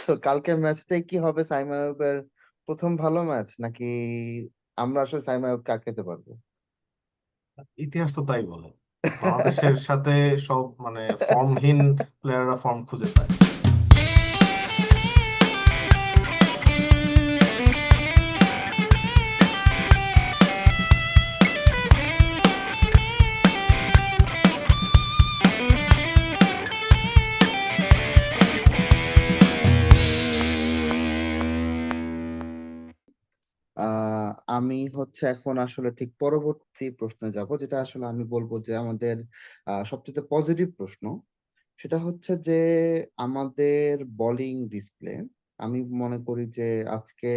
তো কালকের ম্যাচটাই কি হবে সাইম আইয়ুবের প্রথম ভালো ম্যাচ, নাকি আমরা আসলে সাইম আইয়ুবকে আটকাতে পারবো? ইতিহাস তো তাই বলে, বাংলাদেশের সাথে সব মানে ফর্মহীন প্লেয়াররা ফর্ম খুঁজে পায়। আমি হচ্ছে এখন আসলে ঠিক পরবর্তী প্রশ্নে যাব, যেটা আসলে আমি বলবো যে আমাদের সবচেয়ে পজিটিভ প্রশ্ন। সেটা হচ্ছে যে আমাদের বোলিং ডিসপ্লে। আমি মনে করি যে আজকে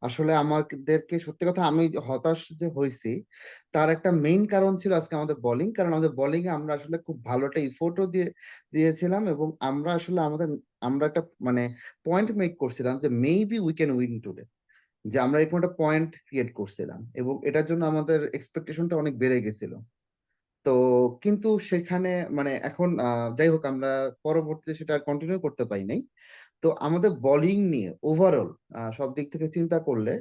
আসলে আমাদেরকে, সত্যি কথা আমি হতাশ যে হয়েছি, তার একটা মেইন কারণ ছিল আজকে আমাদের বোলিং। কারণ আমাদের বোলিং এ আমরা আসলে খুব ভালো একটা ইফোর্টও দিয়েছিলাম, এবং আমরা আসলে আমরা একটা মানে পয়েন্ট মেক করছিলাম যে maybe we can win today, যে আমরা এরকম একটা পয়েন্ট ক্রিয়েট করছিলাম, এবং এটার জন্য আমাদের এক্সপেকটেশনটা অনেক বেড়ে গেছিল। তো কিন্তু সেখানে মানে এখন যাই হোক, আমরা পরবর্তীতে সেটা কন্টিনিউ করতে পারি নাই। তো আমাদের বোলিং নিয়ে ওভারঅল সব দিক থেকে চিন্তা করলে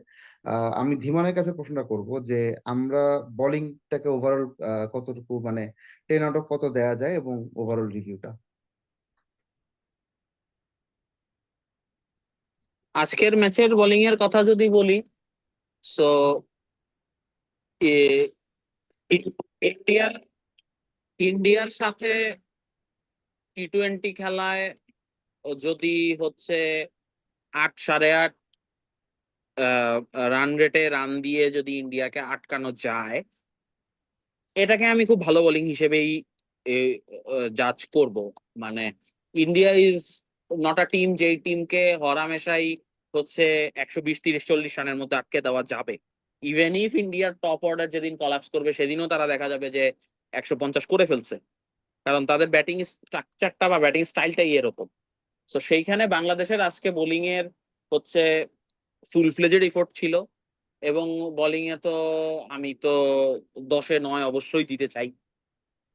আমি ধীমানের কাছে প্রশ্নটা করব যে আমরা বোলিংটাকে ওভারঅল কতটুকু মানে 10 আউট অফ কত দেয়া যায়, এবং ওভারঅল রিভিউটা। আজকের ম্যাচের বোলিং এর কথা যদি বলি, সো ইন্ডিয়ার ইন্ডিয়ার সাথে টি-20 খেলায় যদি হচ্ছে 8, 8.5 রান রেটে রান দিয়ে যদি ইন্ডিয়াকে আটকানো যায়, এটাকে আমি খুব ভালো বোলিং হিসেবেই জাজ করব। মানে India is not a team যেই টিমকে হরহামেশাই হচ্ছে 120, 30, 40 রানের মধ্যে আটকে দেওয়া যাবে। ইভেন ইফ ইন্ডিয়ার টপ অর্ডার যেদিন কলাপস করবে, সেদিনও তারা দেখা যাবে যে 150 করে ফেলছে, কারণ তাদের ব্যাটিং স্ট্রাকচারটা বা ব্যাটিং স্টাইলটাই এরকম। তো সেইখানে বাংলাদেশের আজকে বোলিং এর হচ্ছে ফুল ফ্লেজেড এফোর্ট ছিল, এবং বোলিং এ তো আমি তো 10-এ 9 অবশ্যই দিতে চাই।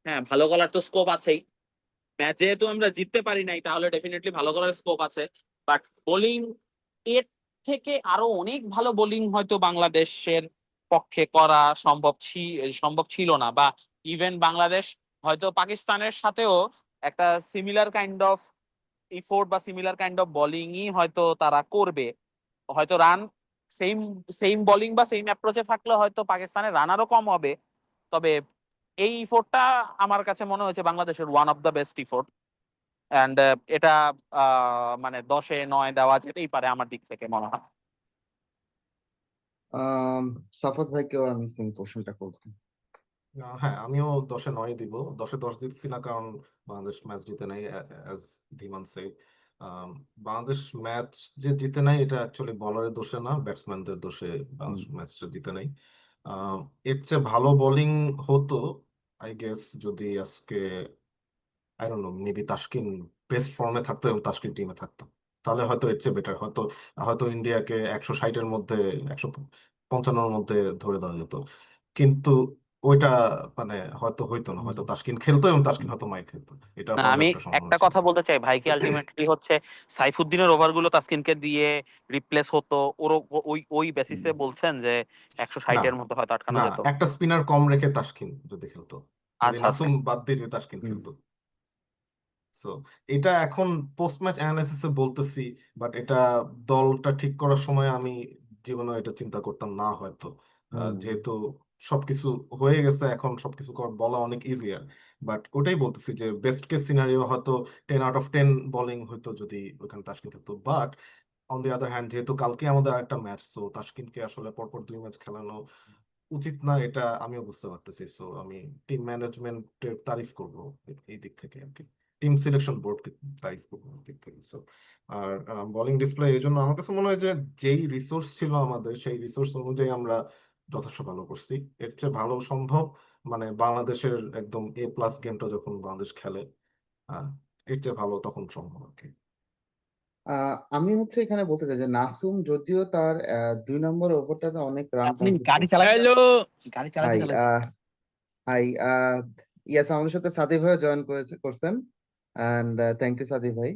হ্যাঁ, ভালো করার তো স্কোপ আছেই। ম্যাচ যেহেতু আমরা জিততে পারি নাই, তাহলে ডেফিনেটলি ভালো করার স্কোপ আছে। বাট বোলিং এর থেকে আরো অনেক ভালো বোলিং হয়তো বাংলাদেশের পক্ষে করা সম্ভব ছিল না, বা ইভেন বাংলাদেশ হয়তো পাকিস্তানের সাথেও একটা সিমিলার কাইন্ড অফ ইফোর্ট বা সিমিলার কাইন্ড অফ বোলিংই হয়তো তারা করবে। হয়তো রান সেম সেম বোলিং বা সেম অ্যাপ্রোচে থাকলে হয়তো পাকিস্তানের রান আরো কম হবে। তবে এই ইফোর্টটা আমার কাছে মনে হয়েছে বাংলাদেশের one of the best effort. And এটা মানে 10-এ 9 দেওয়া যেতেই পারে আমার দিক থেকে মনে হয়। আহ সাফাত ভাইকেও আমি সেম কোশ্চেনটা করবো। হ্যাঁ, আমিও 10-এ 9 দিব। 10-এ 10 দিচ্ছি না কারণ বাংলাদেশ ম্যাচ জিতে নাই, অ্যাজ ধীমান সেড। বাংলাদেশ ম্যাচ যে জিতে নাই এটা অ্যাকচুয়ালি বলারের দোষে না, ব্যাটসম্যানদের দোষে বাংলাদেশ ম্যাচটা জিতে নাই। আহ, এর চেয়ে ভালো বোলিং হতো আই গেস যদি আজকে I don't know, maybe Taskin best ফর্মে থাকতো এবং তাসকিন টিমে থাকতো, তাহলে হয়তো এর চেয়ে বেটার হয়তো। হয়তো ইন্ডিয়াকে 160-এর মধ্যে, 155-এর মধ্যে ধরে দেওয়া যেত। কিন্তু ওইটা মানে হয়তো হইতো না, হয়তো তাসকিন খেলতো এবং তাসকিন হয়তো মাইর খেলতো, এটা না, হওয়ার আমি একটা সম্ভাবনা একটা ছিল। কথা বলতে চাই ভাই, কি আলটিমেটলি হচ্ছে সাইফুদ্দিনের ওভারগুলো তাসকিনকে দিয়ে রিপ্লেস হতো, ওর ওই ওই বেসিসে বলছেন যে একশো না, ষাটের মধ্যে হয়তো আটকানো না, যেত। একটা স্পিনার কম রেখে তাসকিন যদি খেলতো, যদি আচ্ছা, আচ্ছা। নাসুম বাদ দিয়ে যদি তাসকিন খেলতো। সো এটা এখন পোস্ট ম্যাচ অ্যানালাইসিসে বলতেছি, বাট এটা দলটা ঠিক করার সময় আমি জীবনে এটা চিন্তা করতাম না হয়তো। যেহেতু সবকিছু হয়ে গেছে, এখন সবকিছু বলা অনেক ইজিয়ার। বাট ওটাই বলতেছি যে বেস্ট কেস সিনারিও হয়তো 10 আউট অফ 10 বোলিং হয়তো যদি ওখানে তাসকিন থাকতো। But on the other hand, যেহেতু কালকে আমাদের একটা ম্যাচ, সো তাসকিনকে আসলে পরপর 2 ম্যাচ খেলানো উচিত না, এটা আমিও বুঝতে পারতেছি। সো আমি টিম ম্যানেজমেন্টের তারিফ করবো এই দিক থেকে আর কি, টিম সিলেকশন বোর্ডকে তারিফ করবো এই দিক থেকে। সো আর বোলিং ডিসপ্লে এই জন্য আমার কাছে মনে হয় যে যেই রিসোর্স ছিল আমাদের, সেই রিসোর্স অনুযায়ী আমরা যথেষ্ট ভালো করছি। এর চেয়ে ভালো সম্ভব মানে বাংলাদেশের একদম A+ গেমটা যখন বাংলাদেশ খেলে, আহ, এর চেয়ে ভালো তখন সম্ভব আর কি। আমি হচ্ছে এখানে বলতে চাই যে নাসুম যদিও তার 2 নম্বর ওভারটাতে অনেক রান আপনি কনসিভ গাড়ি করছে। চালা গেল, গাড়ি চালাতে হাই চালাতে। হাই ইয়াস, আমাদের সাথে সাদি ভাই জয়েন করছেন, এন্ড থ্যাংক ইউ সাদি ভাই।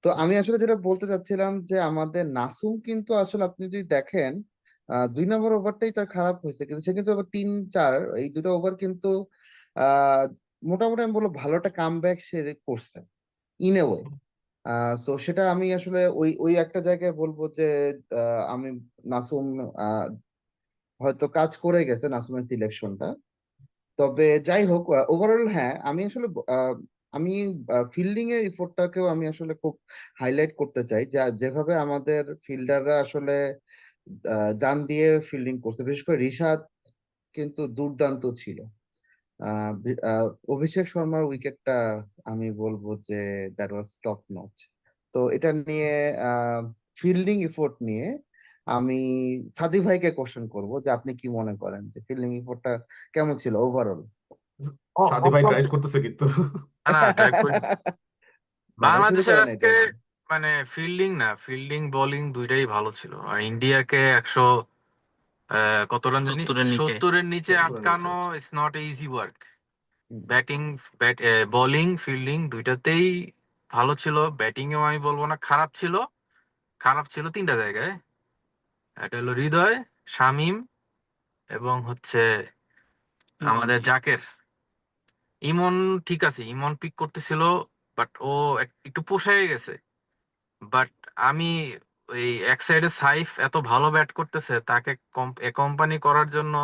তো আমি আসলে যেটা বলতে চাচ্ছিলাম যে আমাদের নাসুম কিন্তু আসলে আপনি যদি দেখেন 2 নম্বর ওভারটাই তার খারাপ হয়েছে, কিন্তু সে কিন্তু আবার 3-4 এই দুটো ওভার কিন্তু আহ মোটামুটি আমি বলবো ভালো একটা কামব্যাক সে করছে ইন এ ওয়ে। সো সেটা আমি আসলে ওই ওই একটা জায়গায় বলবো যে আমি নাসুম আহ, হয়তো কাজ করে গেছে নাসুমের সিলেকশনটা। তবে যাই হোক, ওভারঅল হ্যাঁ আমি আসলে আমি ফিল্ডিং এর ইফোর্টটাকেও আমি আসলে খুব হাইলাইট করতে চাই, যা যেভাবে আমাদের ফিল্ডাররা আসলে জান দিয়ে ফিল্ডিং করছে, বিশেষ করে রিশাদ কিন্তু দুর্দান্ত ছিল। অভিষেক শর্মার উইকেটটা আমি বলবো যে দ্যাট ওয়াজ টপ নচ। তো এটা নিয়ে ফিল্ডিং এফোর্ট নিয়ে আমি সাদি ভাইকে কোশ্চেন করব যে আপনি কি মনে করেন যে ফিল্ডিং এফোর্টটা কেমন ছিল ওভারঅল? সাদি ভাই ড্রাইভ করতেছে কিন্তু। না না, ড্রাইভ করি। না ভাই শুরু বাংলাদেশের করেন আজকে এটা। মানে ফিল্ডিং বোলিং দুইটাই ভালো ছিল। আর ইন্ডিয়াকে 100 কত রান জানি 70-এর নিচে 70-এর আটকানো নিচে। It's not a easy work. Hmm, batting bowling fielding দুইটাতেই ভালো ছিল। ব্যাটিং এও আমি বলবো না খারাপ ছিল, খারাপ ছিল তিনটা জায়গায়। এটা হলো হৃদয়, শামীম এবং হচ্ছে আমাদের জাকের। ইমন ঠিক আছে, ইমন পিক করতেছিল, বাট ও একটু পোষায় গেছে। বাট আমি ওই এক সাইডে সাইফ এত ভালো ব্যাট করতেছে, তাকে কোম্পানি করার জন্য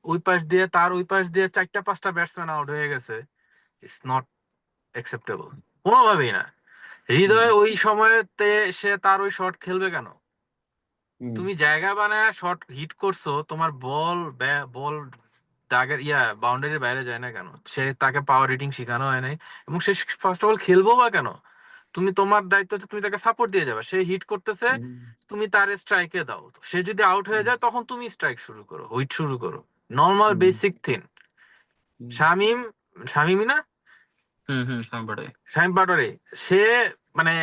ওই পাশ দিয়ে 4-5টা ব্যাটসম্যান আউট হয়ে গেছে। ইটস নট অ্যাকসেপ্টেবল কোনোভাবেই না। হুম, হৃদয় ওই সময়তে সে তার ওই শট খেলবে কেন? হুম, তুমি জায়গা বানায় শট হিট করছো, তোমার বল বল দাগের বাউন্ডারির বাইরে যায় না কেন? সে তাকে পাওয়ার হিটিং শেখানো হয় নাই, এবং সে ফার্স্ট অফ অল খেলবো বা কেন? তুমি তোমার দায়িত্ব হচ্ছে তুমি তাকে সাপোর্ট দিয়ে যাবে। সে হিট করতেছে, হুম, তুমি তার স্ট্রাইকে দাও। সে যদি আউট হয়ে হুম, যায় তখন তুমি স্ট্রাইক শুরু করো, হিট শুরু করো। নর্মাল হুম, বেসিক থিং। হুম, শামিম, শামিমই না, শামিম পাটোয়ারি, সে মানে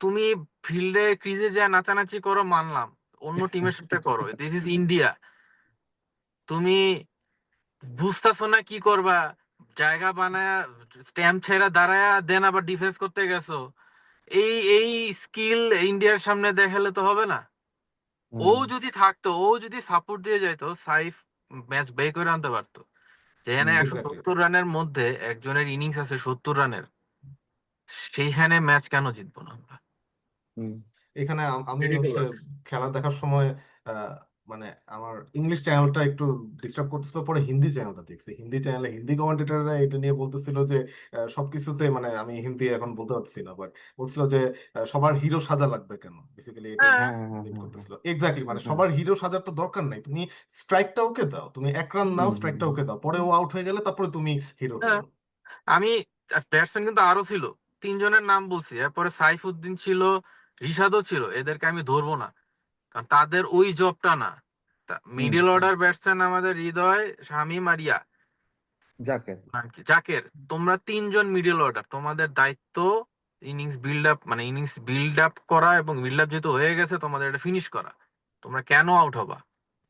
তুমি ফিল্ডে ক্রিজে যা নাচানাচি করো মানলাম, অন্য টিমের সাথে করো, দিস ইজ ইন্ডিয়া। তুমি বুঝতেছো না কি করবা, জায়গা বানায় স্ট্যাম্প ছেড়া দাঁড়ায়া দেন আবার ডিফেন্স করতে গেছো। এই এই স্কিল ইন্ডিয়ার সামনে দেখালে তো হবে না। ও হুম, যদি থাকতো, ও যদি সাপোর্ট দিয়ে যাইতো, সাইফ ম্যাচ বের করে আনতে পারতো। যেখানে হুম, 170 রানের মধ্যে একজনের ইনিংস আছে 70 রানের, সেইখানে ম্যাচ কেন জিতবো না আমরা? হুম, এখানে আমি হচ্ছে Ridiculous. খেলা দেখার সময় আহ, মানে আমার ইংলিশ চ্যানেলটা একটু ডিস্টার্ব করতেছিল, পরে হিন্দি চ্যানেলটা দেখছি। হিন্দি চ্যানেলে হিন্দি কমেন্টেটররা এটা নিয়ে বলতেছিল যে সবকিছুতে, মানে আমি হিন্দি এখন বলতে পারছি না, বাট বলছিল যে সবার হিরো সাজা লাগবে কেন, বেসিক্যালি এটাই হ্যাঁ, হ্যাঁ, হ্যাঁ, মিন হ্যাঁ, হ্যাঁ, করতেছিল। এক্স্যাক্টলি, মানে হ্যাঁ, সবার হিরো সাজার তো দরকার নাই, তুমি স্ট্রাইকটা ওকে দাও, তুমি এক রান নাও, হুম, স্ট্রাইকটা হুম, ওকে দাও, পরে ও আউট হয়ে গেলে তারপরে তুমি হিরো হ্যাঁ। হইও। আমি ব্যাটসম্যান কিন্তু আরো ছিল, 3 জনের নাম বলছি। এরপরে সাইফুদ্দিন ছিল, রিশাদও ছিল। এদেরকে আমি ধরবো না, কারণ তাদের ওই জবটা না। হুম, মিডল অর্ডার ব্যাটসম্যান আমাদের হৃদয়, শামীম আর যাকে জাকের। তোমরা 3জন মিডল অর্ডার, তোমাদের দায়িত্ব ইনিংস বিল্ড আপ, মানে ইনিংস বিল্ড আপ করা, এবং বিল্ড আপ যেহেতু হয়ে গেছে তোমাদের এটা ফিনিশ করা। তোমরা কেন আউট হবা?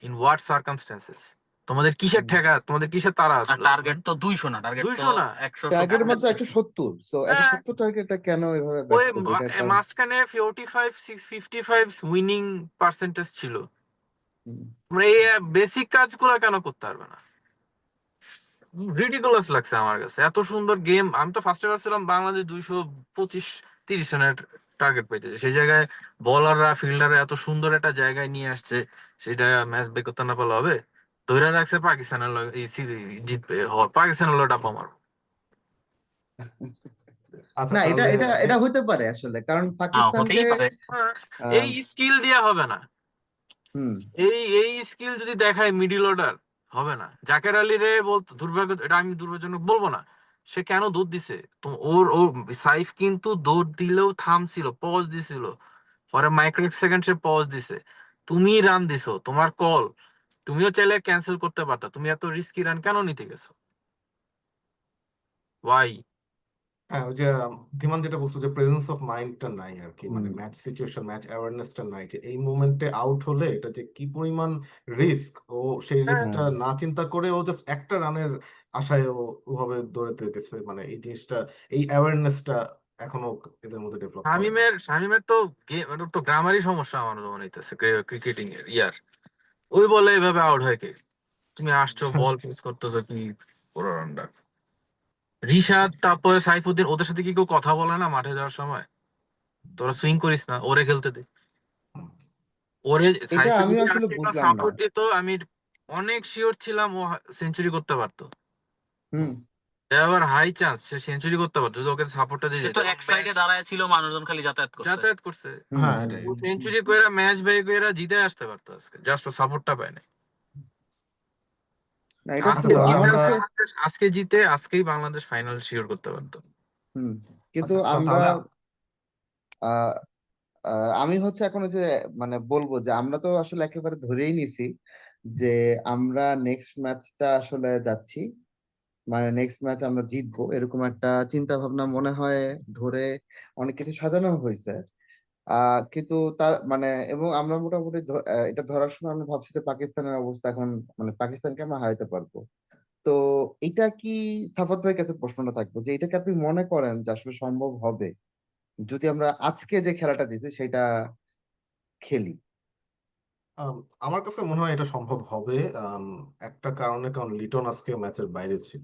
In what circumstances? তোমাদের কিসের হুম। ঠেকা, তোমাদের কিসের তাড়া আর আসলো? টার্গেট তো 200 না, টার্গেট তো 200 না। 170। টার্গেট মাত্র 170, সো হ্যাঁ, 170 টার্গেটটা কেন এভাবে ওই ব্যস্ত করবে? এটা একটা মাঝখানে 55 উইনিং পার্সেন্টেজ ছিল। হুম, তোমরা এই বেসিক কাজগুলো কেন করতে পারবে না? রিডিকুলাস লাগছে আমার কাছে। এত সুন্দর গেম, আমি তো ফার্স্টে ভাবছিলাম বাংলাদেশ 225-30 রানের টার্গেট পাইতেছে, সেই জায়গায় বলাররা ফিল্ডাররা এত সুন্দর একটা জায়গায় নিয়ে আসছে, সেটা ম্যাচ বের করতে না পারলে হবে? ধরে রাখছে পাকিস্তানের জিতবে, পাকিস্তানের লগে ডাব্বা মারবো। আচ্ছা, না এটা তাহলে এটা এটা হইতে পারে আসলে, কারণ পাকিস্তানকে হতেই পারে। হ্যাঁ, আহ, এই স্কিল দিয়া হবে না। হুম, এই স্কিল যদি দেখায় মিডিল অর্ডার, হবে না। জাকের আলী রে বলতো দুর্ভাগ্য, এটা আমি দুর্ভাগ্যজনক বলবো না, সে কেন দৌড় দিছে তো ওর ওর সাইফ কিন্তু দৌড় দিলেও থামছিল, পজ দিছিল। পরে মাইক্রো সেকেন্ড সে পজ দিছে। তুমি রান দিছো, তোমার কল, তুমিও চাইলে ক্যান্সেল করতে পারতা। তুমি এত রিস্কি রান কেন নিতে গেছো? ওয়াই? হ্যাঁ, ওই যে ধীমান যেটা বলছো যে প্রেজেন্স অফ মাইন্ডটা নাই আর কি, হুম, মানে ম্যাচ সিচুয়েশন, ম্যাচ অ্যাওয়ারনেসটা নাই, যে এই মুমেন্টে আউট হলে এটা যে কি পরিমাণ রিস্ক, ও সেই রিস্কটা হ্যাঁ, না চিন্তা করে ও জাস্ট একটা রানের আশায় ও ওভাবে দৌড়াতে গেছে। মানে এই জিনিসটা, এই অ্যাওয়ারনেসটা এখনো এদের মধ্যে ডেভেলপ করে না। শামিমের তো ওর তো গ্রামারই সমস্যা আমার মনে হইতেছে ক্রিকেটিং এর ওই বলে এভাবে আউট হয় কে? তুমি আসছো বল পেস করতেছো কি পুরো রান্ডার। রিশাদ তারপরে সাইফুদ্দিন ওদের সাথে কি কেউ কথা বলে না মাঠে যাওয়ার সময়? তোরা সুইং করিস না, ওরে খেলতে দে। ওরে এটা সাইফুদ্দিন আমি যদি আসলে আজকে একটা বুঝলাম না। সাপোর্ট দিত, আমি অনেক শিওর ছিলাম ও সেঞ্চুরি করতে পারতো। হুম। এবার হাই চান্স সে সেঞ্চুরি করতে পারতো যদি ওকে সাপোর্টটা দিয়ে সে যেত। তো এক সাইডে দাঁড়ায় ছিল, মানুষজন খালি যাতায়াত করছে। যাতায়াত করছে, হুম হ্যাঁ, হুম এটাই। ও সেঞ্চুরি কইরা ম্যাচ বাই কইরা জিতে আসতে পারতো আজকে, জাস্ট ও সাপোর্টটা পায় না। না, এটা আচ্ছা, আজকে ট্রু। তাহলে আমার জিতে আমরা কাছে আজকে জিতে আজকেই বাংলাদেশ ফাইনাল শিওর করতে পারতো। হুম, কিন্তু আচ্ছা আমরা তাহলে আহ আমি হচ্ছে এখন ওই যে মানে বলবো যে আমরা তো আসলে একেবারে ধরেই নিছি যে আমরা নেক্সট ম্যাচটা আসলে যাচ্ছি, মানে নেক্সট ম্যাচ আমরা জিতবো, এরকম একটা চিন্তা ভাবনা মনে হয় ধরে অনেক কিছু সাজানো হয়েছে। কিন্তু তার মানে এবং আমরা মোটামুটি এটা ধরার সময় আমরা ভাবছি যে পাকিস্তানের অবস্থা এখন, মানে পাকিস্তানকে আমরা হারাতে পারবো। তো এটা কি, সাফাত ভাইয়ের কাছে প্রশ্নটা থাকবে যে এটা কি আপনি মনে করেন যে আসলে সম্ভব হবে যদি আমরা আজকে যে খেলাটা দিছি সেটা খেলি? আম, আমার কাছে মনে হয় এটা সম্ভব হবে। একটা কারণে, কারণ লিটন আজকে ম্যাচের বাইরে ছিল।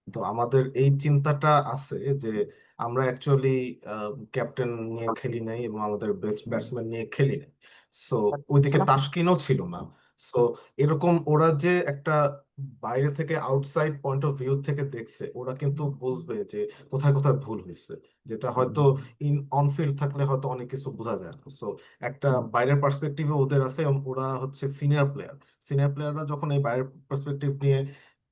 তো আমাদের এই চিন্তাটা আছে যে আমরা অ্যাকচুয়ালি ক্যাপ্টেন নিয়ে খেলি নাই এবং আমাদের বেস্ট ব্যাটসম্যান নিয়ে খেলি নাই। সো ওইদিকে তাসকিনও ছিল না। সো এরকম ওরা যে একটা বাইরে থেকে আউটসাইড পয়েন্ট অফ ভিউ থেকে দেখছে, ওরা কিন্তু বুঝবে যে কোথায় কোথায় ভুল হয়েছে, যেটা হয়তো অনফিল্ড থাকলে হয়তো অনেক কিছু বোঝা যায় না। সো একটা বাইরের পার্সপেক্টিভে ওদের আছে এবং ওরা হচ্ছে সিনিয়র প্লেয়ার। সিনিয়র প্লেয়াররা যখন এই বাইরের পার্সপেক্টিভ নিয়ে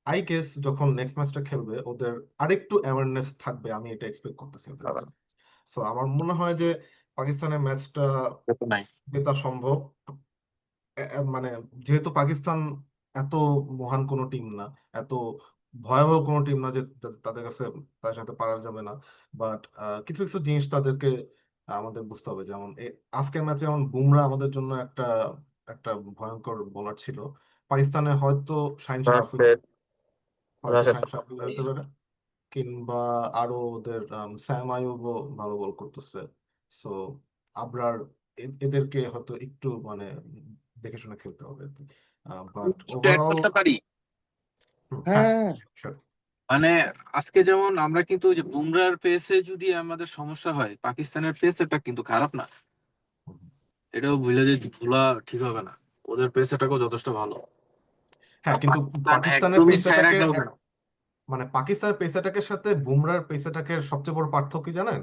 আই গেস যখন নেক্সট ম্যাচটা খেলবে ওদের আরেকটু অ্যাওয়ারনেস থাকবে, আমি এটা এক্সপেক্ট করতেছি ওদের কাছে। সো আমার মনে হয় যে পাকিস্তানের ম্যাচটা নাই জেতা সম্ভব। মানে যেহেতু পাকিস্তান এত মহান কোনো টিম না, এত ভয়াবহ কোনো টিম না যে তাদের কাছে তাদের সাথে পারা যাবে না। বাট কিছু কিছু জিনিস তাদেরকে আমাদের বুঝতে হবে। যেমন আজকের ম্যাচে যেমন বুমরা আমাদের জন্য একটা একটা ভয়ঙ্কর বোলার ছিল। পাকিস্তানে হয়তো শাহিন শাহ আফ্রিদি, হয়তো শাহিন শাহ আফ্রিদি হতে পারে, কিংবা আরো ওদের স্যাম আইয়ুবও ভালো বল করতেছে। সো আবরার, এদেরকে হয়তো একটু মানে দেখে শুনে খেলতে হবে আর কি। বাট একটু অ্যাড ওভারঅল করতে পারি? হ্যাঁ, হ্যাঁ। sure. মানে আজকে যেমন আমরা কিন্তু ওই যে বুমরার পেসে যদি আমাদের সমস্যা হয়, পাকিস্তানের পেস এটা কিন্তু খারাপ না, এটাও ভুলা ঠিক হবে না। ওদের পেস এটাকেও যথেষ্ট ভালো। হ্যাঁ, কিন্তু পাকিস্তান পাকিস্তানের একদমই ছাইড়া পেসাটাকে খেলবে না। মানে পাকিস্তানের পেসাটাকের সাথে বুমরার পেসাটাকের সবচেয়ে বড় পার্থক্য কি জানেন?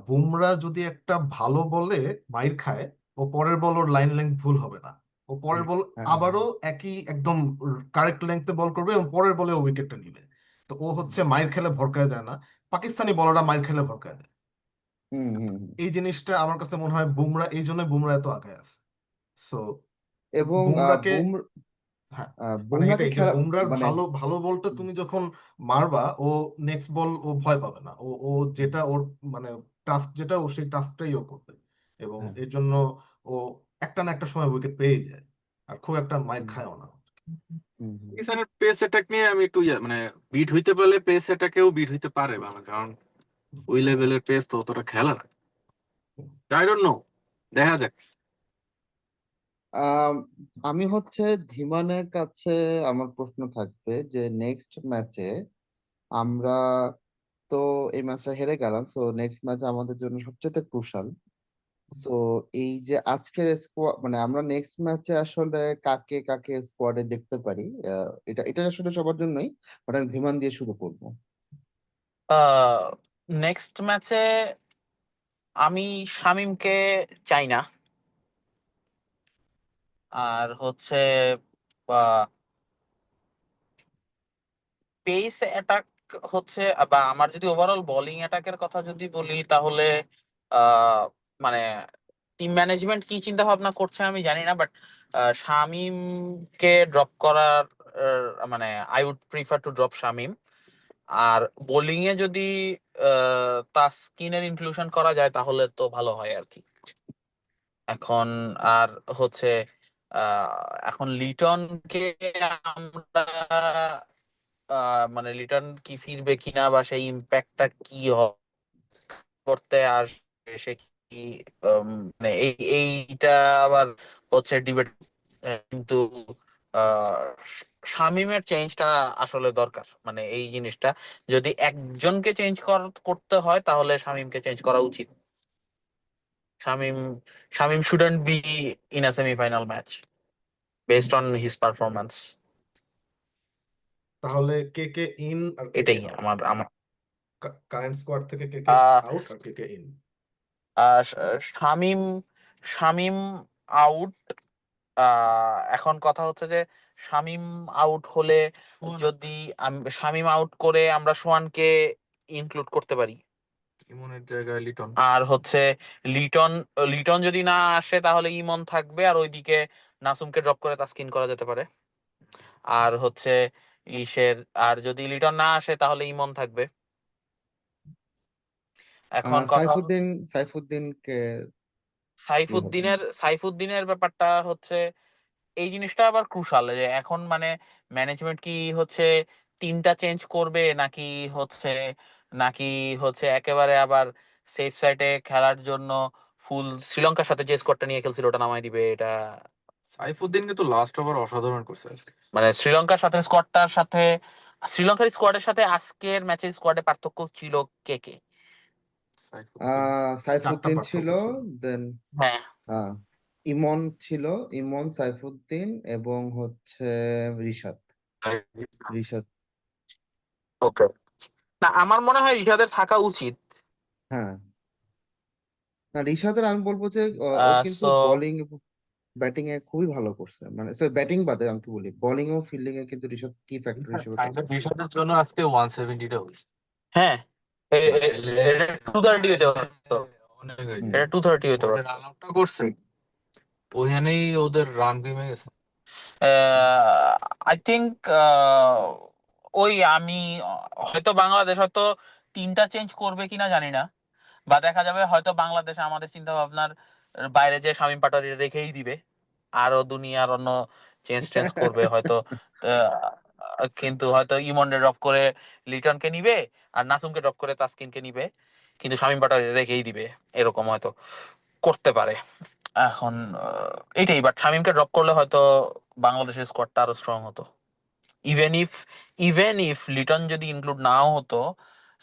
বুমরা যদি একটা ভালো বলে মাইর খায়, ও পরের বল ওর লাইন লেন্থ ভুল হবে না। ও পরের বল হ্যাঁ। আবারও একই একদম কারেক্ট লেন্থে বল করবে এবং পরের বলে ও উইকেটটা নিবে। তো ও হচ্ছে মাইর খেলে ভড়কায় যায় না। পাকিস্তানি বলরা মাইর খেলে ভড়কায় যায়। হুম হুম হুম। এই জিনিসটা আমার কাছে মনে হয় বুমরা, এই জন্য বুমরা এত আগায় আছে। সো এবং বুমরাকে, হ্যাঁ, মানে বুমরাকে এটাই যে খেলা বুমরার মানে ভালো ভালো বলটা তুমি যখন মারবা, ও নেক্সট বল ও ভয় পাবে না। ও ও যেটা ওর মানে টাস্ক, যেটা ও সেই টাস্কটাই ও করবে। এবং হ্যাঁ। এর জন্য ও একটা না একটা সময় উইকেট পেয়ে যায়, আর খুব একটা মাইর হুম খায়ও না। হুম হুম। পাকিস্তানের পেস অ্যাটাক নিয়ে আমি একটু মানে বিট হইতে পারলে পেস অ্যাটাকেও বিট হইতে পারে বাংলা, কারণ ওই লেভেলের পেস তো অতটা খেলে না। আই ডোন্ট নো, দেখা যাক। আম, আমি হচ্ছে ধীমানের কাছে আমার প্রশ্ন থাকবে যে নেক্সট ম্যাচে আমরা তো এই ম্যাচটা হেরে গেলাম, সো নেক্সট ম্যাচ আমাদের জন্য সবচেয়ে ক্রুশাল। সো এই যে আজকের স্কোয়াড, মানে আমরা নেক্সট ম্যাচে আসলে কাকে কাকে স্কোয়াডে দেখতে পারি, এটা এটা আসলে সবার জন্যই, বাট আমি ধীমান দিয়ে শুরু করবো। নেক্সট ম্যাচে আমি শামিমকে চাই না। আর হচ্ছে পেস অ্যাটাক হচ্ছে, বা আমার যদি ওভারঅল বোলিং অ্যাটাকের কথা যদি বলি, তাহলে আহ মানে টিম ম্যানেজমেন্ট কি চিন্তা ভাবনা করছে আমি জানি না, বাট শামিমকে ড্রপ করার মানে I would prefer to drop Shamim. আর বোলিং এ যদি তাসকিনের ইনক্লুশন করা যায় তাহলে তো ভালো হয় আর কি। এখন আর হচ্ছে এখন লিটনকে আমরা মানে লিটন কি ফিরবে কিনা বা সেই ইম্প্যাক্টটা কি হবে করতে আসবে সে কি মানে এইটা আবার হচ্ছে ডিবেট, কিন্তু আহ, শামীমের চেঞ্জটা আসলে দরকার, মানে এই জিনিসটা যদি একজনকে চেঞ্জ করতে হয় তাহলে শামীমকে চেঞ্জ করা উচিত। Shamim Shamim shouldn't be in a semifinal match based on his performance. তাহলে কে কে ইন আর কে কে এটাই আউট? আমার আমার কারেন্ট স্কোয়াড থেকে কে কে আহ আউট আর কে কে in? Uh, Shamim Shamim out. এখন কথা হচ্ছে যে শামীম আউট হলে যদি শামীম আউট করে আমরা সোহানকে ইনক্লুড করতে পারি। ইমনের জায়গায় লিটন। আর হচ্ছে লিটন লিটন যদি না আসে তাহলে ইমন থাকবে, আর ওইদিকে নাসুমকে ড্রপ করে তাসকিন করা যেতে পারে। আর হচ্ছে ইসের, আর যদি লিটন না আসে তাহলে ইমন থাকবে। এখন কথা সাইফুদ্দিনকে কিভাবে? সাইফুদ্দিনের ব্যাপারটা হচ্ছে এই জিনিসটা আবার ক্রুশাল, যে এখন মানে ম্যানেজমেন্ট কি হচ্ছে তিনটা চেঞ্জ করবে নাকি হচ্ছে একেবারে আবার সেফ সাইডে খেলার জন্য ফুল শ্রীলঙ্কার সাথে যে স্কোয়াডটা নিয়ে খেলছিল ওটা নামাই দিবে। এটা সাইফুদ্দিন কিন্তু লাস্ট ওভার অসাধারণ করছে আজকে। মানে শ্রীলঙ্কার স্কোয়াডের সাথে আজকের ম্যাচের স্কোয়াডে পার্থক্য ছিল কে কে? সাইফুদ্দিন চারটা সাইফুদ্দিন ছিল, পার্থক্য ছিল। দেন হ্যাঁ, ইমন ছিল, ইমন, সাইফুদ্দিন এবং হচ্ছে রিশাদ। রিশাদ, ওকে। না, আমার মনে হয় রিশাদের থাকা উচিত। হ্যাঁ। না, রিশাদের আমি বলবো যে ও কিন্তু সো বোলিং ব্যাটিং এ খুবই ভালো করছে, মানে ব্যাটিং বাদে আমি কি বলি, বোলিং ও ফিল্ডিং এ কিন্তু ঋষাদ কি ফ্যাক্টর হিসেবে কাজ করছে। ঋষাদের জন্য আজকে 170টা হয়েছে। হ্যাঁ, হ্যাঁ, এটা 230 হইতে পারতো, অনেক হয়ে হুম। এটা 230 হইতে ওটা পারতো। রান আউটটা করছে, ওখানেই ওদের রান কমে গেছে। আই থিঙ্ক ওই আমি হয়তো বাংলাদেশ হয়তো তিনটা চেঞ্জ করবে কিনা জানি না, বা দেখা যাবে হয়তো বাংলাদেশ আমাদের চিন্তা ভাবনার বাইরে যে শামীম পাটোয়ারি রেখেই দিবে, আরো দুনিয়ার অন্য চেঞ্জ টেঞ্জ করবে হয়তো। কিন্তু হয়তো ইমনকে ড্রপ করে লিটনকে নিবে, আর নাসুমকে ড্রপ করে তাসকিনকে নিবে, কিন্তু শামীম পাটোয়ারি রেখেই দিবে, এরকম হয়তো করতে পারে। এখন এইটাই, বাট শামীমকে ড্রপ করলে হয়তো বাংলাদেশের স্কোয়াডটা আরো স্ট্রং হতো। ইভেন ইফ লিটন যদি ইনক্লুড নাও হতো,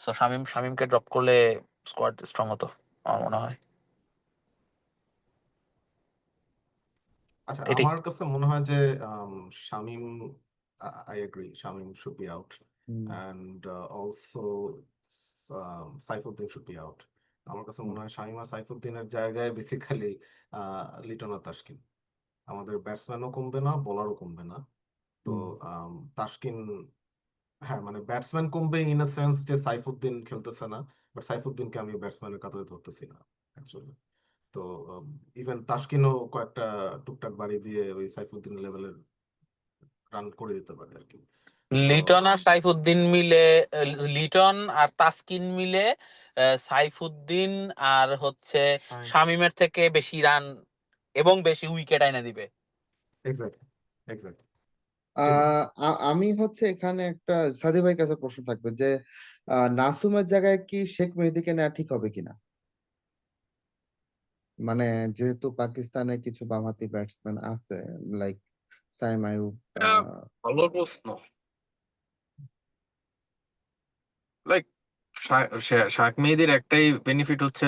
সো শামীমকে ড্রপ করলে স্কোয়াড স্ট্রং হতো আমার মনে হয়। আচ্ছা, এটাই। আমার কাছে মনে হয় যে um, Shamim, I agree, Shamim should be out hmm, and also Saifuddin should be out. আমার কাছে হুম, মনে হয় শামীম আর সাইফুদ্দিনের জায়গায় বেসিক্যালি লিটন আর তাসকিন। আমাদের ব্যাটসম্যানও কমবে না, বোলারও কমবে না। তো হুম। তাসকিন, হ্যাঁ মানে ব্যাটসম্যান কমবে ইন আ সেন্স যে সাইফুদ্দিন খেলতেছে না, বাট সাইফুদ্দিনকে আমি ব্যাটসম্যানের কাতারে ধরতেছি না অ্যাকচুয়ালি। তো ইভেন তাসকিনও কয়েকটা টুকটাক বাড়ি দিয়ে ওই সাইফুদ্দিন লেভেলের রান করে দিতে পারে আর কি। তো লিটন আর সাইফুদ্দিন মিলে লিটন আর তাসকিন মিলে সাইফুদ্দিন আর হচ্ছে শামীম। শামীমের থেকে বেশি রান এবং বেশি উইকেট এনে দিবে। এক্স্যাক্টলি, এক্স্যাক্টলি, ঠিক বলছো। আমি হচ্ছে এখানে একটা সাদি ভাই কাছে প্রশ্ন থাকবে যে নাসুমের জায়গায় কি শেখ মেহেদীকে নেওয়া ঠিক হবে কিনা, মানে যেহেতু পাকিস্তানে কিছু বামহাতি ব্যাটসম্যান আছে, লাইক সাইম আইয়ুব। এটা ভালো প্রশ্ন। লাইক শাক মেহেদীর একটাই বেনিফিট হচ্ছে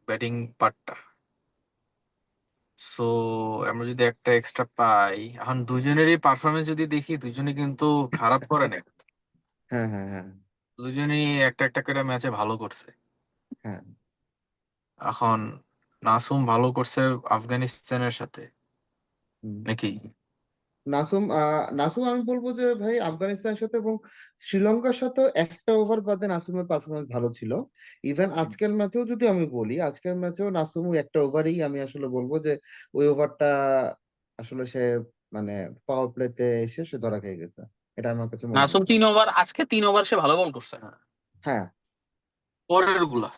ব্যাটিং পার্টটা। সো আমরা যদি একটা এক্সট্রা পাই, এখন দুজনেরই পারফরমেন্স যদি দেখি, দুজনে কিন্তু খারাপ করে না, হ্যাঁ, হ্যাঁ, হ্যাঁ, দুজনেই একটা একটা করে ম্যাচে ভালো করছে। হ্যাঁ। এখন নাসুম ভালো করছে আফগানিস্তানের সাথে হুম। নাকি? নাসুম আমি বলবো যে ভাই আফগানিস্তানের সাথে এবং শ্রীলঙ্কার সাথেও একটা ওভার বাদে নাসুমের পারফরমেন্স ভালো ছিল। ইভেন আজকের ম্যাচেও যদি আমি বলি, আজকের ম্যাচেও নাসুম ওই একটা ওভারই আমি আসলে বলবো যে ওই ওভারটা আসলে সে মানে পাওয়ার প্লেতে এসে সে ধরা খেয়ে গেছে, এটা আমার কাছে মনে নাসুম হয়েছে। আজকে 3 ওভার সে ভালো বল করছে। হ্যাঁ, পরের গুলা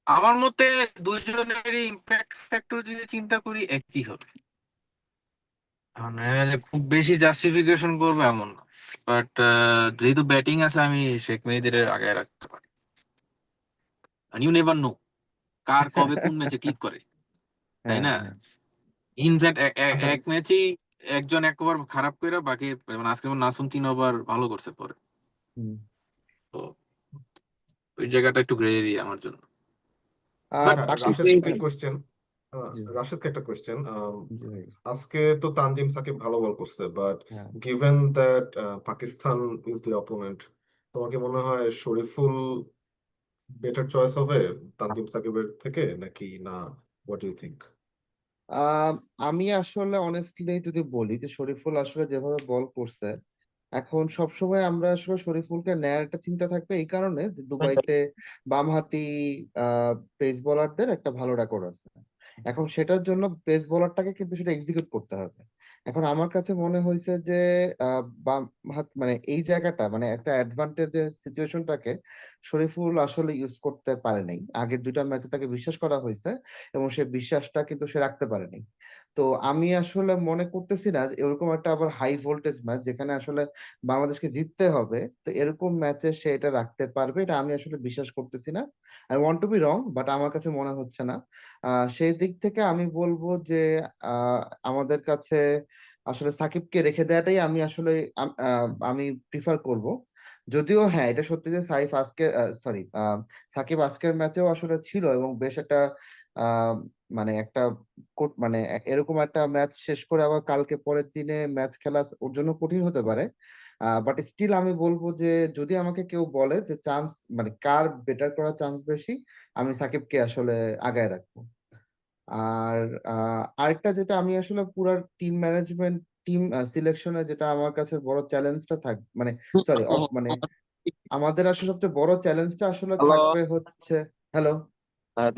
আমার মতে দুইজনেরই ইম্প্যাক্ট ফ্যাক্টর যদি চিন্তা করি একই হবে। এখন এরা যে খুব বেশি জাস্টিফিকেশন করবে এমন না, বাট যেহেতু ব্যাটিং আছে আমি শেখ মেহেদীর আগে রাখতে পারি। and you never know কার কবে কোন ম্যাচে ক্লিক করে, তাই হ্যাঁ না? হ্যাঁ ইনফ্যাক্ট আসলে এক ম্যাচেই একজন এক ওভার খারাপ করে, বাকি মানে আজকে যেমন নাসুম 3 ওভার ভালো করছে পরে। হুম। তো ওই জায়গাটা একটু গ্রে এরিয়া আমার জন্য। আর বাট আচ্ছা, পাকিস্তান রাশেদকে কোয়েশ্চেন জি রাশেদকে একটা কোয়েশ্চেন। জি ভাই আজকে তো তানজিম সাকিব ভালো বল করছে, বাট হ্যাঁ given that Pakistan is the opponent, তোমার কি মনে হয় শরীফুল বেটার চয়েস হবে তানজিম সাকিবের থেকে নাকি না? What you think? আহ, আমি আসলে অনেস্টলি যদি বলি যে শরীফুল আসলে যেভাবে বল করছে এখন সবসময় আমরা আসলে শরীফুলকে নেয়ার একটা চিন্তা থাকবে এই কারণে যে দুবাইতে বামহাতি পেস বোলারদের একটা ভালো রেকর্ড আছে। এখন সেটার জন্য পেস বোলারটাকে কিন্তু সেটা এক্সিকিউট করতে হবে। এখন আমার কাছে মনে হয়েছে যে বাম হাত মানে এই জায়গাটা মানে একটা অ্যাডভান্টেজের সিচুয়েশনটাকে শরীফুল আসলে ইউজ করতে পারে নাই। আগের দুইটা ম্যাচে তাকে বিশ্বাস করা হয়েছে এবং সে বিশ্বাসটা কিন্তু সে রাখতে পারেনি। তো আমি আসলে মনে করতেছি না যে এরকম একটা আবার হাই ভোল্টেজ ম্যাচ যেখানে আসলে বাংলাদেশকে জিততে হবে, তো এরকম ম্যাচে সে এটা রাখতে পারবে এটা আমি আসলে বিশ্বাস করতেছি না। I want to be wrong, but আমার কাছে মনে হচ্ছে না। সেই দিক থেকে আমি বলবো যে আহ, আমাদের কাছে আসলে সাকিবকে রেখে দেওয়াটাই আমি আসলে আমি প্রিফার করব। যদিও হ্যাঁ এটা সত্যি যে সাকিব আজকের ম্যাচেও আসলে ছিল এবং বেশ একটা আহ, মানে একটা মানে এরকম একটা ম্যাচ শেষ করে আবার কালকে পরের দিনে ম্যাচ খেলা ওর জন্য কঠিন হতে পারে। বাট স্টিল আমি বলবো যে যদি আমাকে কেউ বলে যে চান্স মানে কার বেটার করার চান্স বেশি, আমি সাকিবকে আসলে আগায় রাখবো। আর আরেকটা যেটা আমি আসলে পুরো টিম ম্যানেজমেন্ট টিম সিলেকশনে যেটা আমার কাছে বড় চ্যালেঞ্জটা মানে সরি মানে আমাদের আসলে সবচেয়ে বড় চ্যালেঞ্জটা আসলে হ্যালো, থাকবে হচ্ছে হ্যালো।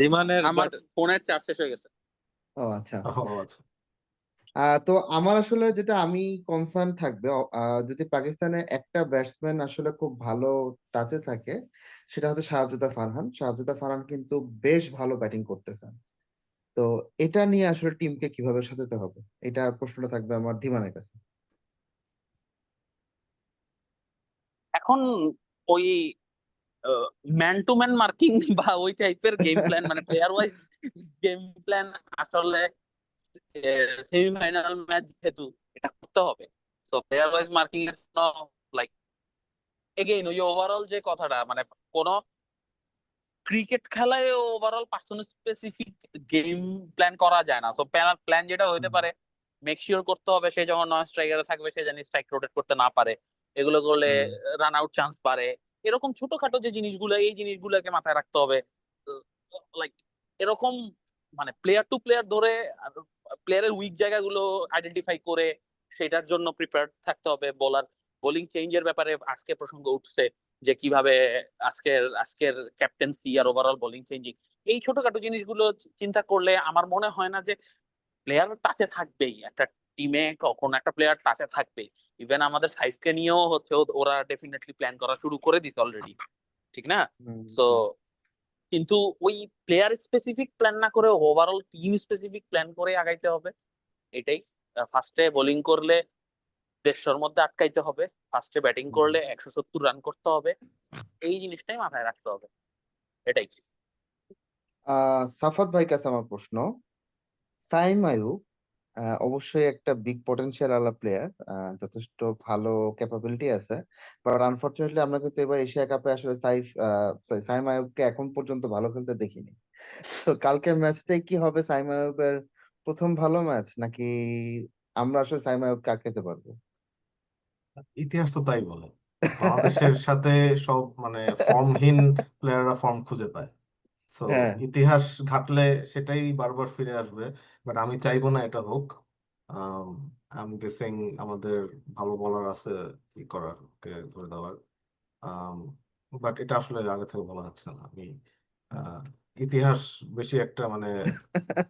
দিমানের আমার ফোনের চার্জ শেষ হয়ে গেছে। ও আচ্ছা। ও আচ্ছা। তো আমার আসলে যেটা আমি কনসার্ন থাকবে যদি পাকিস্তানে একটা ব্যাটসম্যান আসলে খুব ভালো টাচে থাকে সেটা হচ্ছে শাহাবজুদ্দার ফারহান কিন্তু বেশ ভালো ব্যাটিং করতেছেন। তো এটা নিয়ে আসলে টিমকে কিভাবে সাজাতে হবে এটা প্রশ্নটা থাকবে আমার ধীমানের কাছে। এখন ওই ম্যান টু ম্যান মার্কিং বা ওই টাইপের গেম প্ল্যান মানে প্লেয়ার ওয়াইজ গেম প্ল্যান আসলে সেমিফাইনাল ম্যাচ যেহেতু এটা করতে হবে, সো প্লেয়ার ওয়াইজ মার্কিং এর লাইক এগেইন ওই ওভারঅল যে কথাটা মানে কোন ক্রিকেট খেলায় overall person specific game plan করা যায় না। সো প্ল্যান যেটা হইতে হুম পারে মেক শিওর করতে হবে সে যখন নন স্ট্রাইকারে থাকবে সে জানি স্ট্রাইক রোটেট করতে না পারে, এগুলো করলে হুম রান আউট চান্স বাড়ে। এরকম ছোটখাটো যে জিনিসগুলো এই জিনিসগুলোকে মাথায় রাখতে হবে। লাইক এরকম মানে প্লেয়ার টু প্লেয়ার ধরে প্লেয়ারের উইক জায়গাগুলো আইডেন্টিফাই করে সেটার জন্য প্রিপেয়ার থাকতে হবে। বোলিং চেঞ্জের ব্যাপারে আজকে প্রসঙ্গ উঠছে যে কিভাবে আজকের আজকের ক্যাপ্টেন্সি আর ওভারঅল বোলিং চেঞ্জিং এই ছোটখাটো জিনিসগুলো চিন্তা করলে আমার মনে হয় না যে প্লেয়ার টাচে থাকবেই একটা টিমে, কখনো একটা প্লেয়ার টাচে থাকবে। ইভেন আমাদের সাইফকে নিয়েও হচ্ছে ওরা ডেফিনেটলি প্ল্যান করা শুরু করে দিছে অলরেডি, ঠিক না? হুম সো হুম। কিন্তু ওই প্লেয়ার স্পেসিফিক প্ল্যান না করে ওভারঅল টিম স্পেসিফিক প্ল্যান করে আগাইতে হবে। এটাই ফার্স্টে বোলিং করলে 150-র মধ্যে আটকাইতে হবে, ফার্স্টে ব্যাটিং হুম। করলে 170 রান করতে হবে। এই জিনিসটাই মাথায় রাখতে হবে। এটাই। সাফাত ভাই কাছে আমার প্রশ্ন, সাইম আয়ুব অবশ্যই একটা বিগ পটেনশিয়াল আলা প্লেয়ার, যথেষ্ট ভালো ক্যাপাবিলিটি আছে, বাট আনফরচুনেটলি আমরা কিন্তু এবার এশিয়া কাপে আসলে সাইম আয়ুবকে এখন পর্যন্ত ভালো খেলতে দেখিনি। তো কালকের ম্যাচটাই কি হবে সাইম আয়ুবের প্রথম ভালো ম্যাচ নাকি আমরা আসলে সাইম আয়ুবকে আটকাতে পারবো? ইতিহাস তো তাই বলে, বাংলাদেশের সাথে সব মানে ফর্মহীন প্লেয়াররা ফর্ম খুঁজে পায়। সো হ্যাঁ ইতিহাস ঘাটলে সেটাই বারবার ফিরে আসবে, বাট আমি চাইবো না এটা হোক। আই এম গেসিং আমাদের ভালো বলার আছে ই করার, কে ধরে দেওয়ার। বাট এটা আসলে আগে থেকে বলা যাচ্ছে না। আমি আহ, ইতিহাস বেশি একটা মানে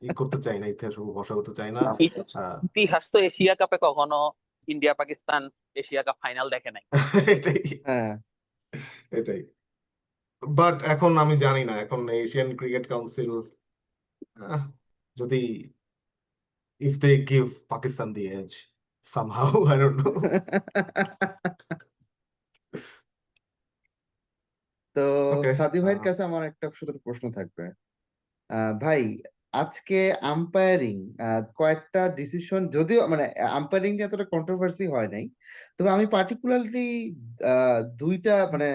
ই করতে চাই না, ইতিহাস ভরসা করতে চাই না। আহ, ইতিহাস তো এশিয়া কাপে কখনো India Pakistan Asia cup final দেখে নাই। এটাই হ্যাঁ এটাই। বাট এখন আমি জানি না, এখন এশিয়ান ক্রিকেট কাউন্সিল যদি if they give Pakistan the edge somehow, I don't know. তো ওকে সাদি ভাইয়ের কাছে আমার একটা শুধু প্রশ্ন থাকবে। ভাই, আজকে আম্পায়ারিং কয়েকটা ডিসিশন, যদিও মানে আম্পায়ারিং নিয়ে এতটা কন্ট্রোভার্সি হয় নাই, তবে আমি পার্টিকুলারলি দুইটা মানে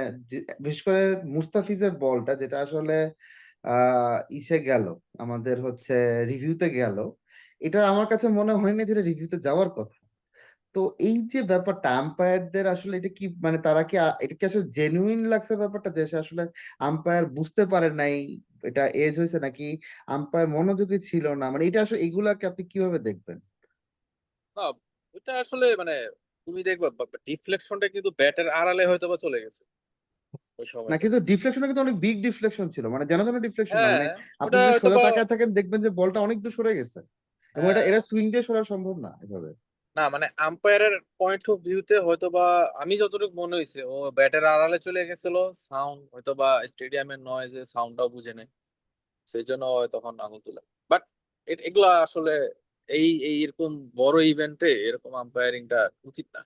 বিশেষ করে মুস্তাফিজের বলটা যেটা আসলে ইসে গেল, আমাদের হচ্ছে রিভিউতে গেল, এটা আমার কাছে মনে হয়নি যেটা রিভিউতে যাওয়ার কথা। তো এই যে ব্যাপারটা আম্পায়ারদের আসলে এটা কি মানে তারা কি এটা কি আসলে জেনুইন লাগছে ব্যাপারটা, যে সে আসলে আম্পায়ার বুঝতে পারে নাই এটা এজ হয়েছে, নাকি আম্পায়ার মনোযোগী ছিল না, মানে এটা আসলে এগুলাকে আপনি কিভাবে দেখবেন? না, ওটা আসলে মানে তুমি দেখবা ডিফ্লেকশনটা কিন্তু ব্যাটের আড়ালে হয়তো বা চলে গেছে ওই না, সময়টা। কিন্তু ডিফ্লেকশনটা কিন্তু অনেক বিগ ডিফ্লেকশন ছিল, মানে যেন যেন ডিফ্লেকশন না, হ্যাঁ, মানে আপনি ওটা যদি হয়তো সোজা বা তাকায় থাকেন দেখবেন যে বলটা অনেক দূর সরে গেছে, এবং এটা হ্যাঁ, এটা সুইং দিয়ে সরা সম্ভব না এভাবে। না মানে আম্পায়ারের পয়েন্ট অফ ভিউতে হয়তো বা আমি যতটুকু মনে হয়েছে ও ব্যাটের আড়ালে চলে গেছিল, সাউন্ড হয়তো বা স্টেডিয়ামের নয়েজে সাউন্ডটাও বুঝে নেই, সেই জন্য ও তখন আঙুল তুলে। বাট এগুলা আসলে এই এই এরকম বড় ইভেন্টে এরকম আম্পায়ারিংটা উচিত না,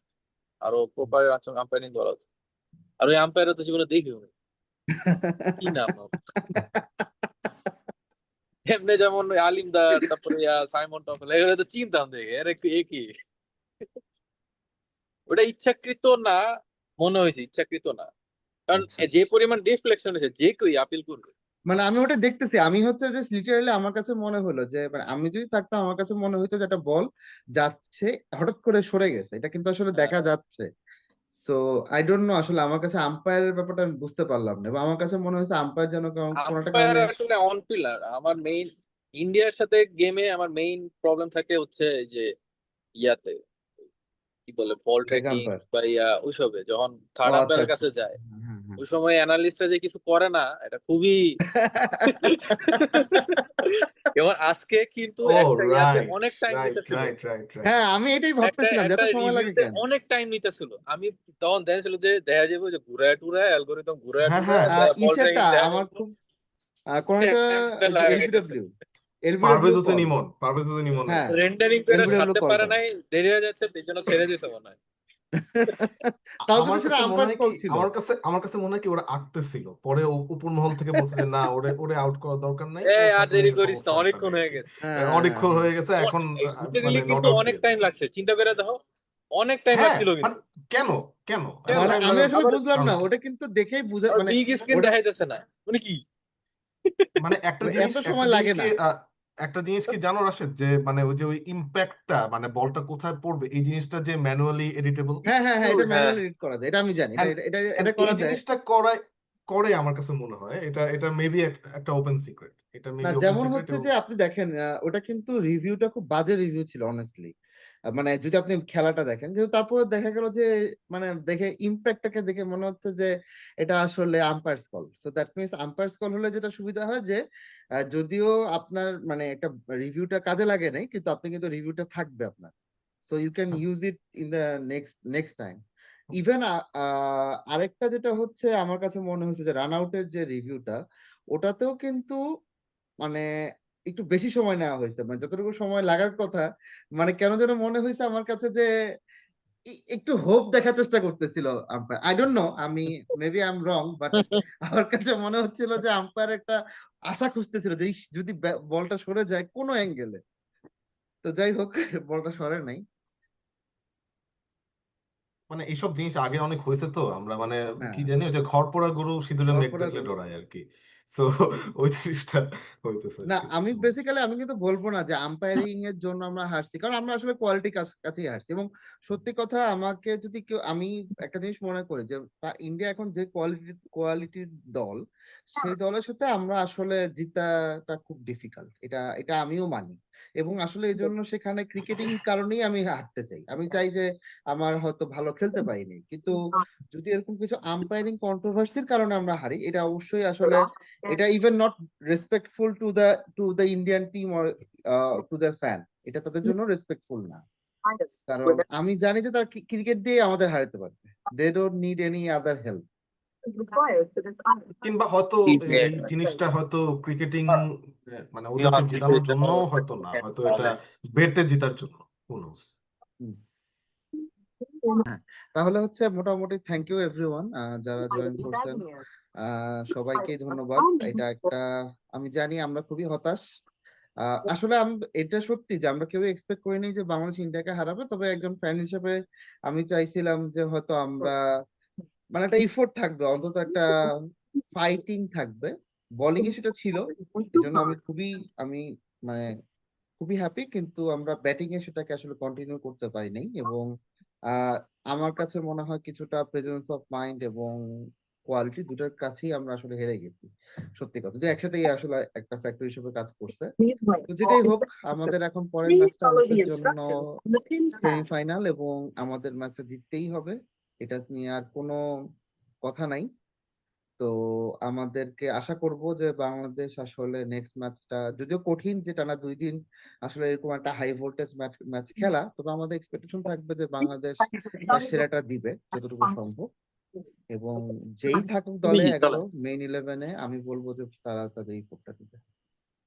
আরো প্রপার আম্পায়ারিং করা উচিত। আর ওই আম্পায়ার তো জীবনে দেখিও নি। কি নাম ওর? এমনি যেমন ওই আলিমদার, তারপরে সাইমন টফেল, এগুলো তো চিনতাম দেখে এর একটু একই। ওটা ইচ্ছাকৃত না, মনে হয়েছে ইচ্ছাকৃত না, কারণ আচ্ছা, যে পরিমাণ ডিফ্লেকশন হয়েছে যে কেউই আপিল করবে। মানে আমি ওটা দেখতেছি, আমি হচ্ছে যে লিটারালি আমার কাছে মনে হলো যে মানে আমি যদি থাকতাম আমার কাছে মনে হইতো যে একটা বল যাচ্ছে, হঠাৎ করে সরে গেছে, এটা কিন্তু আসলে দেখা হ্যাঁ, যাচ্ছে। সো আই ডোন্ট নো, আসলে আমার কাছে আম্পায়ারের ব্যাপারটা আমি বুঝতে পারলাম না, এবং আমার কাছে মনে হয়েছে আম্পায়ার যেন কোনো একটা আম্পায়ার কারণে। আসলে অন পিলার। আমার মেইন ইন্ডিয়ার সাথে গেমে আমার মেইন প্রবলেম থাকে হচ্ছে এই যে ইয়াতে কি বলে বল লেগ ট্র্যাকিং আম্পায়ার। বা ওইসবে যখন ও থার্ড আচ্ছা আম্পায়ারের আচ্ছা। কাছে যায়, হ্যাঁ হ্যাঁ ওই সময় অ্যানালিস্টরা যে কিছু করে না, এটা খুবই এবার আজকে কিন্তু ও একটা ইয়াতে রাইট অনেক টাইম রাইট নিতেছিল, রাইট রাইট রাইট হ্যাঁ, আমি এটাই একটা ভাবতেছিলাম যে একটা এত সময় লাগে রিভিউতে কেন। অনেক টাইম নিতেছিল। আমি তখন দেখা ছিল যে দেখা যাবো যে ঘুরায় টুরায় অ্যালগোরিদম ঘুরায় হ্যাঁ টুরায় হ্যাঁ বল ইসেরটা ট্র্যাকিং দেখা আমার যাবো খুব কোন একটা লাগাইতেছে। LBW Parvez Hossain call. ইমন, পারভেজ হোসেন ইমনের। হ্যাঁ, রেন্ডারিং করে এলবিডব্লিউ সারতে পারে কলটা। নাই, দেরি হয়ে যাচ্ছে, এই জন্য ছেড়ে দিছে মনে হয়। তাও আমার কিন্তু সেটা কাছে মনে আম্পায়ার্স হয় কল কি, ছিল। আমার কাছে মনে হয় কি ওরা আঁকতেছিল, পরে উপর মহল থেকে বলছে যে না ওরে ওরে আউট করার দরকার নাই, ও আর থাকলে দেরি করিস না, সমস্যা অনেকক্ষণ নেই আর হয়ে কি। গেছে। হ্যাঁ হ্যাঁ অনেকক্ষণ হ্যাঁ হয়ে গেছে এখন, লিটারেলি মানে নট কিন্তু আউট অনেক দিয়ে টাইম দেন। লাগছে, চিন্তা করে দেখো, অনেক টাইম হ্যাঁ লাগছিল মানে কিন্তু। কেন কেন এত কেন? মানে টাইম আমি লাগার আসলে আবার বুঝলাম কারণ না, কি? ওটা কিন্তু দেখেই বুঝা মানে বিগ স্ক্রিন ওটা দেখাইতেছে না মানে কি? মানে এত সময় লাগে না। একটা জিনিস কি জানো রাশেদ, যে মানে ওই যে ওই ইম্প্যাক্টটা, মানে বলটা কোথায় পড়বে এই জিনিসটা যে ম্যানুয়ালি এডিটেবল, হ্যাঁ হ্যাঁ হ্যাঁ, এটা হ্যাঁ, ম্যানুয়ালি এডিট করা যায়, এটা আমি জানি, এটা এন্ড এটা এটা এন্ড এটা করা এই যায়। জিনিসটা করে আমার কাছে মনে হয় এটা এটা মেবি একটা ওপেন সিক্রেট, এটা না, মেবি ওপেন যেমন সিক্রেট। হচ্ছে এবং যে আপনি দেখেন ওটা কিন্তু রিভিউটা খুব বাজে রিভিউ ছিল অনেস্টলি, মানে যদি আপনি খেলাটা দেখেন, কিন্তু তারপর দেখা গেল যে মানে দেখে ইম্প্যাক্টটাকে দেখে মনে হচ্ছে যে এটা আসলে umpires call. So that means umpires call হলে যেটা সুবিধা হয় যে যদিও আপনার মানে একটা রিভিউটা কাজে লাগে নাই, কিন্তু আপনি কিন্তু রিভিউটা থাকবে আপনার, so you can use it in the next time. Even আরেকটা যেটা হচ্ছে আমার কাছে মনে হচ্ছে যে রান আউটের যে রিভিউটা, ওটাতেও কিন্তু মানে একটু বেশি সময় নেওয়া হয়েছে, মানে যতটুকু সময় লাগার কথা, মানে কেন যেন মনে হয়েছে আমার কাছে যে একটু হোপ দেখার চেষ্টা করতেছিল আম্পায়ার। আই ডোন্ট নো, আমি maybe I am wrong, but আমার কাছে মনে হচ্ছিল যে আম্পায়ার একটা আশা খুঁজতেছিল যে ইস, যদি বলটা সরে যায় কোনো অ্যাঙ্গেলে। তো যাই হোক, বলটা সরে নাই। মানে এইসব জিনিস আগে অনেক হয়েছে, তো আমরা মানে কি হ্যাঁ, জানি ওই যে ঘর পোড়া গরু সিঁদুরে মেঘ তারপরে দেখলে ডরায় আর কি। সো ওই জিনিসটা হইতেছে আর না, কি। আমি বেসিক্যালি আমি কিন্তু বলবো না যে আম্পায়ারিং এর জন্য আমরা হারছি, কারণ আমরা আসলে কোয়ালিটি কাছেই হারছি। এবং সত্যি কথা, আমাকে যদি কেউ, আমি একটা জিনিস মনে করি যে ইন্ডিয়া এখন যে কোয়ালিটির দল, সেই দলের সাথে আমরা আসলে জিতাটা খুব ডিফিকাল্ট, এটা এটা আমিও মানি। এবং আসলে এই জন্য সেখানে ক্রিকেটিং কারণেই আমি হারতে চাই, আমি চাই যে আমার হয়তো ভালো খেলতে পারিনি, কিন্তু যদি এরকম কিছু আম্পায়ারিং কন্ট্রোভার্সির কারণে আমরা হারি, এটা অবশ্যই আসলে এটা even not respectful to the Indian team or to their fan, এটা তাদের জন্য রেসপেক্টফুল না। কারণ আমি জানি যে তারা ক্রিকেট দিয়ে আমাদের হারাতে পারবে, they don't need any other help. কিংবা হয়তো এই জিনিসটা হয়তো ক্রিকেটিং মানে ওদেরকে জেতানোর জন্য হয়তো না, হয়তো এটা বেটে জেতার জন্য, who knows? তাহলে হচ্ছে মোটামুটি থ্যাংক ইউ এভরিওয়ান যারা জয়েন করছেন। সবাইকেই ধন্যবাদ। এটা একটা আমি জানি আমরা খুবই হতাশ। আসলে এটা সত্যি যে আমরা কেউ এক্সপেক্ট করিনি যে বাংলাদেশ ইন্ডিয়াকে হারাবে। তবে একজন ফ্যান হিসেবে আমি চাইছিলাম যে হয়তো আমরা মানে একটা এফোর্ট থাকবে, অন্তত একটা ফাইটিং থাকবে। বোলিং এ সেটা ছিল। এজন্য আমি মানে খুবই হ্যাপি, কিন্তু আমরা ব্যাটিং এ সেটাকে আসলে কন্টিনিউ করতে পারি নাই এবং আহ, আমার কাছে মনে হয় কিছুটা প্রেজেন্স অফ মাইন্ড এবং কোয়ালিটি দুটার কাছেই আমরা আসলে হেরে গেছি। সত্যি কথা যে একসাথেই আসলে একটা ফ্যাক্টর হিসেবে কাজ করছে। তো যেটাই হোক, আমাদের এখন পরের ম্যাচটা আমাদের জন্য সেমিফাইনাল এবং আমাদের ম্যাচটা জিততেই হবে। এটা নিয়ে আর কোনো কথা নাই। তো আমাদেরকে আশা করব যে বাংলাদেশ আসলে নেক্সট ম্যাচটা যদিও কঠিন, যে টানা 2 দিন আসলে এরকম একটা হাই ভোল্টেজ ম্যাচ খেলা, তবে আমাদের এক্সপেকটেশন থাকবে যে বাংলাদেশ তার সেরাটা দিবে যতটুকু সম্ভব। এবং যেই থাকুক দলে 11 মেইন 11-এ, আমি বলবো যে তারা তাদের এই ভোটটা দিবে।